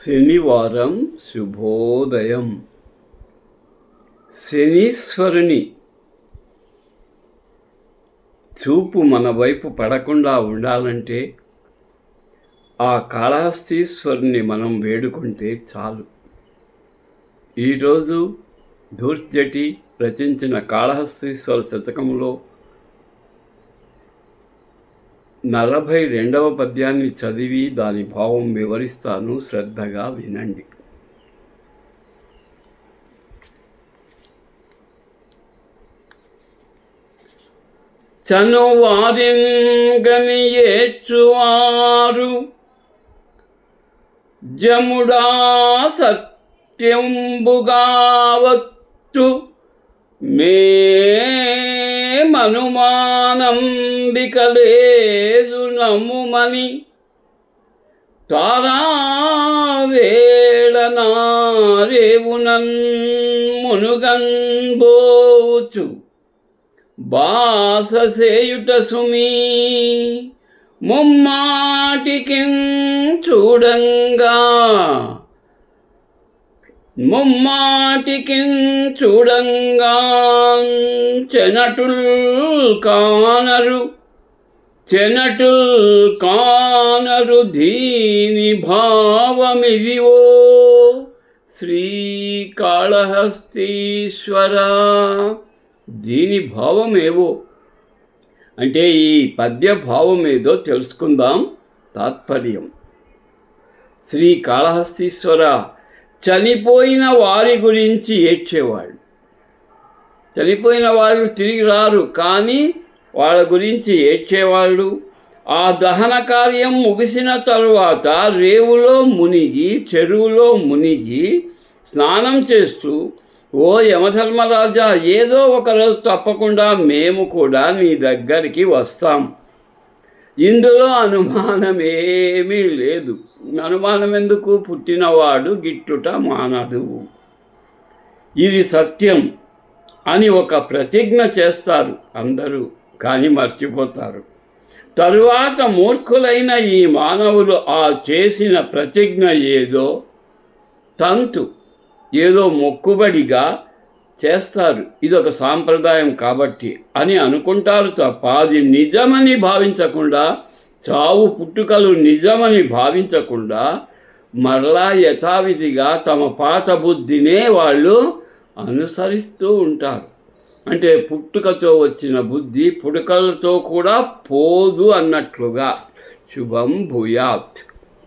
శనివారం శుభోదయం. శనీశ్వరుని చూపు మన వైపు పడకుండా ఉండాలంటే ఆ కాళహస్తీశ్వరుని మనం వేడుకుంటే చాలు. ఈరోజు ధూర్జటి రచించిన కాళహస్తీశ్వర శతకంలో 42వ పద్యాన్ని చదివి దాని భావం వివరిస్తాను, శ్రద్ధగా వినండి. చనువారింగని ఏచువారు జముడా సత్యంబుగావత్తు మనుమానంబికలేదు నమ్ముమని తారావేళనారేవునన్ మునుగన్బోచు బాససేయుట సుమీ ముమ్మాటికిన్ చూడంగా చెనటుల్ కానరు దీని భావమిదివో శ్రీకాళహస్తీశ్వర. దీని భావమేవో అంటే ఈ పద్య భావమేదో తెలుసుకుందాం. తాత్పర్యం: శ్రీకాళహస్తీశ్వర చనిపోయిన వారి గురించి ఏడ్చేవాళ్ళు. చనిపోయిన వాళ్ళు తిరిగి రారు, కానీ వాళ్ళ గురించి ఏడ్చేవాళ్ళు. ఆ దహన కార్యం ముగిసిన తరువాత రేవులో మునిగి, చెరువులో మునిగి స్నానం చేస్తూ, ఓ యమధర్మరాజా, ఏదో ఒకరోజు తప్పకుండా మేము కూడా నీ దగ్గరికి వస్తాం. ఇందులో అనుమానమేమీ లేదు. అనుమానం ఎందుకు? పుట్టినవాడు గిట్టుట మానదు. ఇది సత్యం అని ఒక ప్రతిజ్ఞ చేస్తారు అందరూ, కానీ మర్చిపోతారు. తరువాత మూర్ఖులైన ఈ మానవులు ఆ చేసిన ప్రతిజ్ఞ ఏదో తంతు, ఏదో మొక్కుబడిగా చేస్తారు. ఇదొక సాంప్రదాయం కాబట్టి అని అనుకుంటారు తప్ప అది నిజమని భావించకుండా, చావు పుట్టుకలు నిజమని భావించకుండా మరలా యథావిధిగా తమ పాత బుద్ధినే వాళ్ళు అనుసరిస్తూ ఉంటారు. అంటే పుట్టుకతో వచ్చిన బుద్ధి పుట్టుకలతో కూడా పోదు అన్నట్లుగా. శుభం భూయాత్.